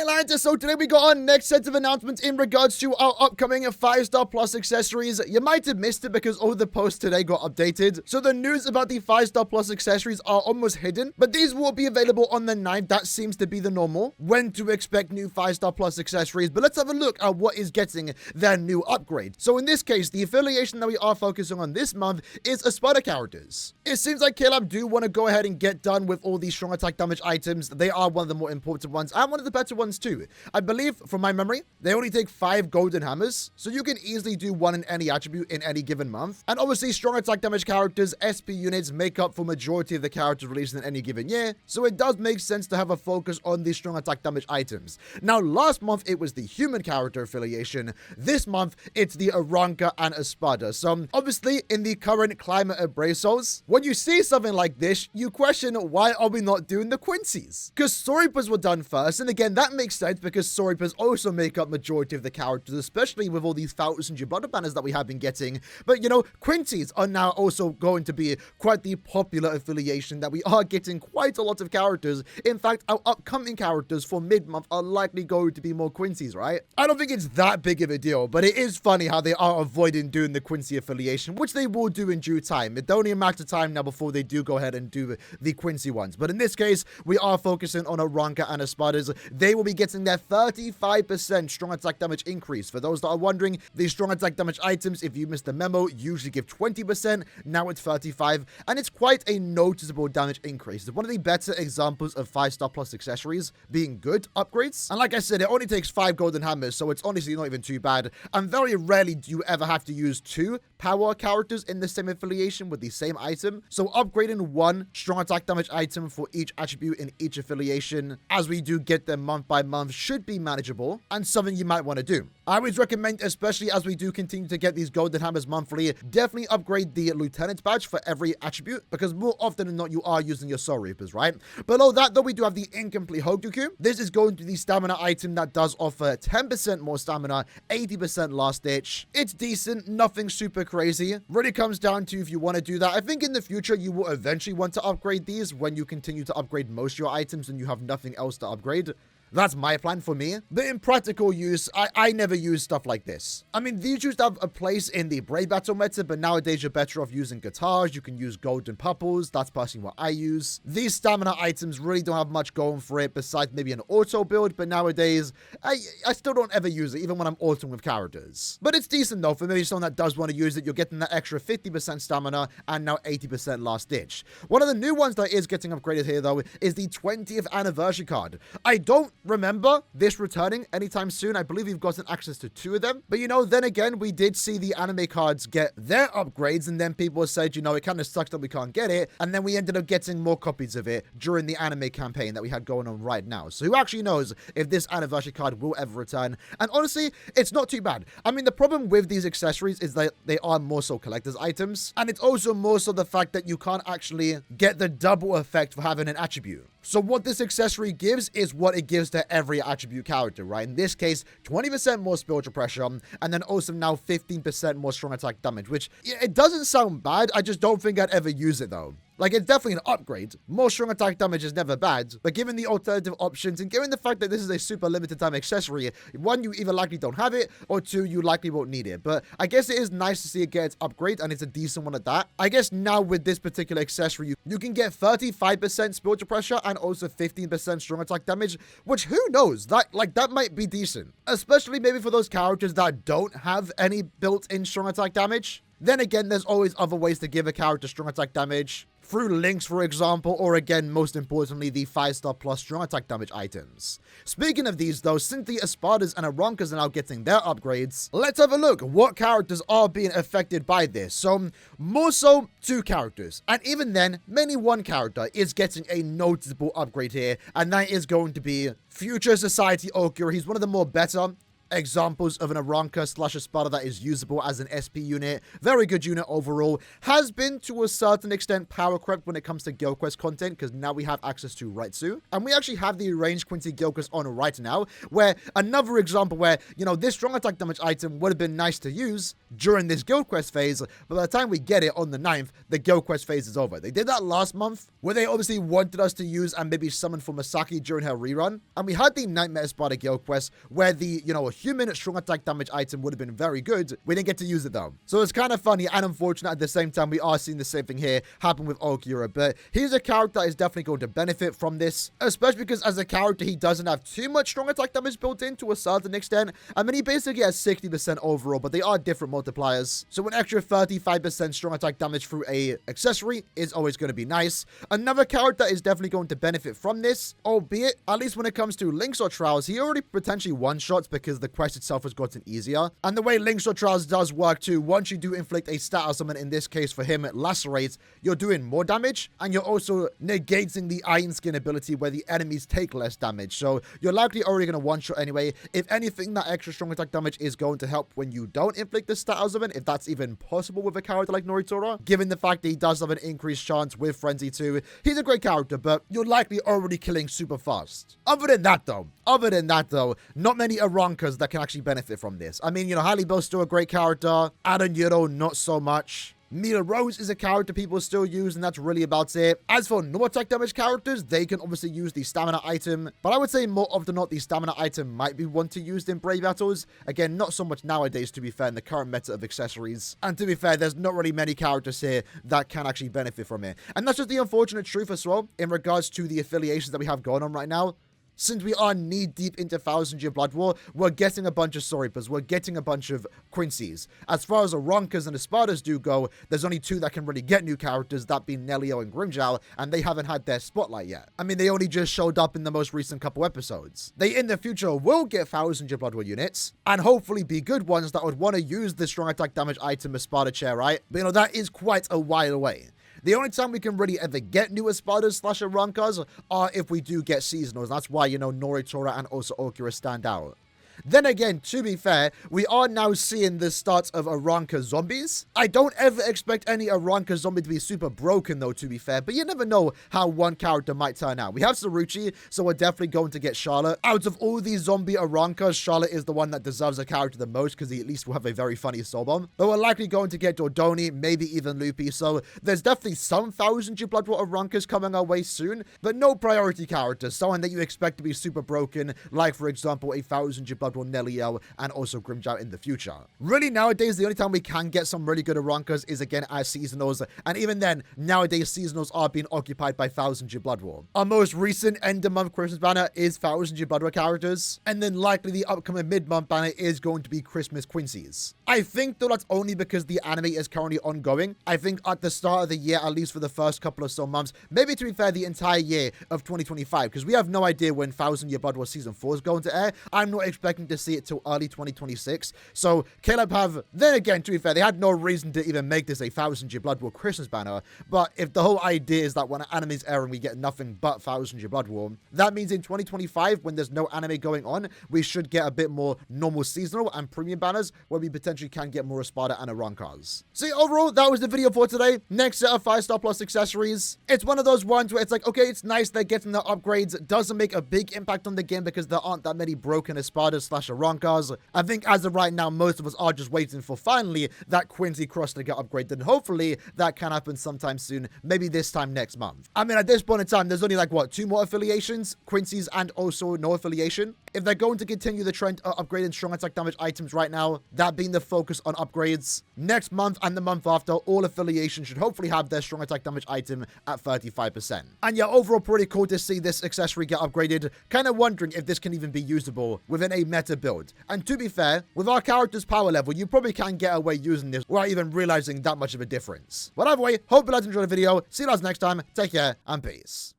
Alright lads, so today we got our next set of announcements in regards to our upcoming 5-star plus accessories. You might have missed it because all the posts today got updated. So the news about the 5-star plus accessories are almost hidden, but these will be available on the 9th. That seems to be the normal. When to expect new 5-star plus accessories, but let's have a look at what is getting their new upgrade. So in this case, the affiliation that we are focusing on this month is ESPADA characters. It seems like KLab do want to go ahead and get done with all these strong attack damage items. They are one of the more important ones and one of the better ones too. I believe, from my memory, they only take 5 golden hammers, so you can easily do one in any attribute in any given month. And obviously, strong attack damage characters, SP units, make up for majority of the characters released in any given year, so it does make sense to have a focus on these strong attack damage items. Now, last month, it was the human character affiliation. This month, it's the Aaroniero and ESPADA. So, obviously, in the current climate of Brazos, when you see something like this, you question, why are we not doing the Quincy's? Because Soripas were done first, and again, that makes sense because Soripas also make up majority of the characters, especially with all these Falcons and Jabata banners that we have been getting. But you know, Quincy's are now also going to be quite the popular affiliation that we are getting quite a lot of characters. In fact, our upcoming characters for mid-month are likely going to be more Quincy's, right? I don't think it's that big of a deal, but it is funny how they are avoiding doing the Quincy affiliation, which they will do in due time. It's only a matter of time now before they do go ahead and do the Quincy ones. But in this case, we are focusing on Aaroniero and ESPADA's. They will be getting their 35% strong attack damage increase. For those that are wondering, these strong attack damage items, if you missed the memo, usually give 20%. Now it's 35%, and it's quite a noticeable damage increase. It's one of the better examples of 5-star plus accessories being good upgrades. And like I said, it only takes 5 golden hammers, so it's honestly not even too bad. And very rarely do you ever have to use 2 power characters in the same affiliation with the same item. So upgrading 1 strong attack damage item for each attribute in each affiliation, as we do get them month by month, should be manageable and something you might want to do. I always recommend, especially as we do continue to get these golden hammers monthly, definitely upgrade the lieutenant badge for every attribute, because more often than not you are using your soul reapers, right? Below that though, we do have the incomplete HOGYOKU. This is going to the stamina item that does offer 10% more stamina, 80% last ditch. It's decent, nothing super crazy. Really comes down to if you want to do that. I think in the future you will eventually want to upgrade these when you continue to upgrade most of your items and you have nothing else to upgrade. That's my plan for me. But in practical use, I never use stuff like this. I mean, these used to have a place in the Brave Battle meta, but nowadays you're better off using guitars. You can use golden purples. That's personally what I use. These stamina items really don't have much going for it besides maybe an auto build, but nowadays, I still don't ever use it, even when I'm autoing with characters. But it's decent though, for maybe someone that does want to use it. You're getting that extra 50% stamina and now 80% last ditch. One of the new ones that is getting upgraded here though is the 20th anniversary card. I don't remember this returning anytime soon. I believe we've gotten access to 2 of them. But you know, then again, we did see the anime cards get their upgrades, and then people said, you know, it kind of sucks that we can't get it. And then we ended up getting more copies of it during the anime campaign that we had going on right now. So who actually knows if this anniversary card will ever return? And honestly, it's not too bad. I mean, the problem with these accessories is that they are more so collector's items. And it's also more so the fact that you can't actually get the double effect for having an attribute. So what this accessory gives is what it gives to every attribute character, right? In this case, 20% more spiritual pressure, and then also now 15% more strong attack damage, which it doesn't sound bad. I just don't think I'd ever use it though. Like, it's definitely an upgrade. More strong attack damage is never bad, but given the alternative options and given the fact that this is a super limited time accessory, 1, you either likely don't have it, or 2, you likely won't need it. But I guess it is nice to see it get its upgrade, and it's a decent one at that. I guess now with this particular accessory, you can get 35% spiritual pressure and also 15% strong attack damage, which who knows? That might be decent. Especially maybe for those characters that don't have any built-in strong attack damage. Then again, there's always other ways to give a character strong attack damage. Through links, for example, or again, most importantly, the 5-star plus strong attack damage items. Speaking of these though, since the ESPADAs and Aaronios are now getting their upgrades, let's have a look what characters are being affected by this. So, more so 2 characters, and even then, mainly 1 character is getting a noticeable upgrade here, and that is going to be Future Society Okura. He's one of the more better examples of an Aaroniero slash ESPADA that is usable as an SP unit. Very good unit overall. Has been to a certain extent power crept when it comes to Guild Quest content, because now we have access to Raitsu. And we actually have the ranged Quincy Guild Quest on right now, where another example where, you know, this strong attack damage item would have been nice to use during this Guild Quest phase, but by the time we get it on the 9th, the Guild Quest phase is over. They did that last month, where they obviously wanted us to use and maybe summon for Masaki during her rerun. And we had the Nightmare Espada Guild Quest, where the, you know, a human strong attack damage item would have been very good. We didn't get to use it though. So it's kind of funny and unfortunate at the same time. We are seeing the same thing here happen with HOGYOKU, but he's a character that is definitely going to benefit from this, especially because as a character, he doesn't have too much strong attack damage built in to a certain extent. I mean, he basically has 60% overall, but they are different multipliers. So an extra 35% strong attack damage through a accessory is always going to be nice. Another character is definitely going to benefit from this, albeit, at least when it comes to Links or Trials, he already potentially one-shots because the quest itself has gotten easier. And the way Links or Trials does work too, once you do inflict a stat or summon, in this case for him, Lacerate, you're doing more damage, and you're also negating the Iron Skin ability where the enemies take less damage. So you're likely already going to one-shot anyway. If anything, that extra strong attack damage is going to help when you don't inflict the stat or summon, if that's even possible with a character like Noritora, given the fact that he does have an increased chance with Frenzy too. He's a great character, but you're likely already killing super fast. Other than that though, not many Aaronios that can actually benefit from this. I mean, you know, Halibel's still a great character. Aaroniero, not so much. Mila Rose is a character people still use, and that's really about it. As for no attack damage characters, they can obviously use the stamina item, but I would say more often than not, the stamina item might be one to use in Brave Battles. Again, not so much nowadays, to be fair, in the current meta of accessories. And to be fair, there's not really many characters here that can actually benefit from it. And that's just the unfortunate truth as well, in regards to the affiliations that we have going on right now. Since we are knee-deep into 1000-Year Blood War, we're getting a bunch of Soripas, we're getting a bunch of Quincy's. As far as Aaronios and ESPADAs do go, there's only two that can really get new characters, that being Nelio and Grimjow, and they haven't had their spotlight yet. I mean, they only just showed up in the most recent couple episodes. They, in the future, will get 1000-Year Blood War units, and hopefully be good ones that would want to use the strong attack damage item ESPADA chair, right? But, you know, that is quite a while away. The only time we can really ever get new ESPADAs slash Aaronios are if we do get seasonals. That's why, you know, Noritora and also HOGYOKU stand out. Then again, to be fair, we are now seeing the start of Aaronios zombies. I don't ever expect any Aaronios zombie to be super broken though, to be fair, but you never know how one character might turn out. We have Saruchi, so we're definitely going to get Charlotte. Out of all these zombie Aaronios, Charlotte is the one that deserves a character the most, because he at least will have a very funny soul bomb. But we're likely going to get Dordoni, maybe even Lupi, so there's definitely some 1000-Year Blood War Aaronios coming our way soon, but no priority characters, someone that you expect to be super broken, like for example a 1000-Year Blood War Nelio and also Grimjow in the future. Really, nowadays, the only time we can get some really good Aaronios is again as seasonals, and even then, nowadays, seasonals are being occupied by 1000-Year Blood War. Our most recent end-of-month Christmas banner is 1000-Year Blood War characters, and then likely the upcoming mid-month banner is going to be Christmas Quincy's. I think though that's only because the anime is currently ongoing. I think at the start of the year, at least for the first couple of so months, maybe to be fair, the entire year of 2025, because we have no idea when 1000-Year Blood War Season 4 is going to air. I'm not expecting to see it till early 2026. So Caleb have, then again, to be fair, they had no reason to even make this a 1000-Year Blood War Christmas banner. But if the whole idea is that when anime's airing, we get nothing but 1000-Year Blood War, that means in 2025, when there's no anime going on, we should get a bit more normal seasonal and premium banners where we potentially can get more ESPADA and Aaronios. So overall, that was the video for today. Next set of 5-star plus accessories. It's one of those ones where it's like, okay, it's nice they're getting the upgrades. It doesn't make a big impact on the game because there aren't that many broken ESPADAs slash Aaronios. I think as of right now, most of us are just waiting for finally that Quincy cross to get upgraded. And hopefully that can happen sometime soon, maybe this time next month. I mean, at this point in time, there's only like, what, 2 more affiliations? Quincy's and also no affiliation. If they're going to continue the trend of upgrading strong attack damage items right now, that being the focus on upgrades, next month and the month after, all affiliations should hopefully have their strong attack damage item at 35%. And yeah, overall pretty cool to see this accessory get upgraded. Kind of wondering if this can even be usable within a meta build. And to be fair, with our character's power level, you probably can get away using this without even realizing that much of a difference. But either way, hope you guys enjoyed the video. See you guys next time. Take care and peace.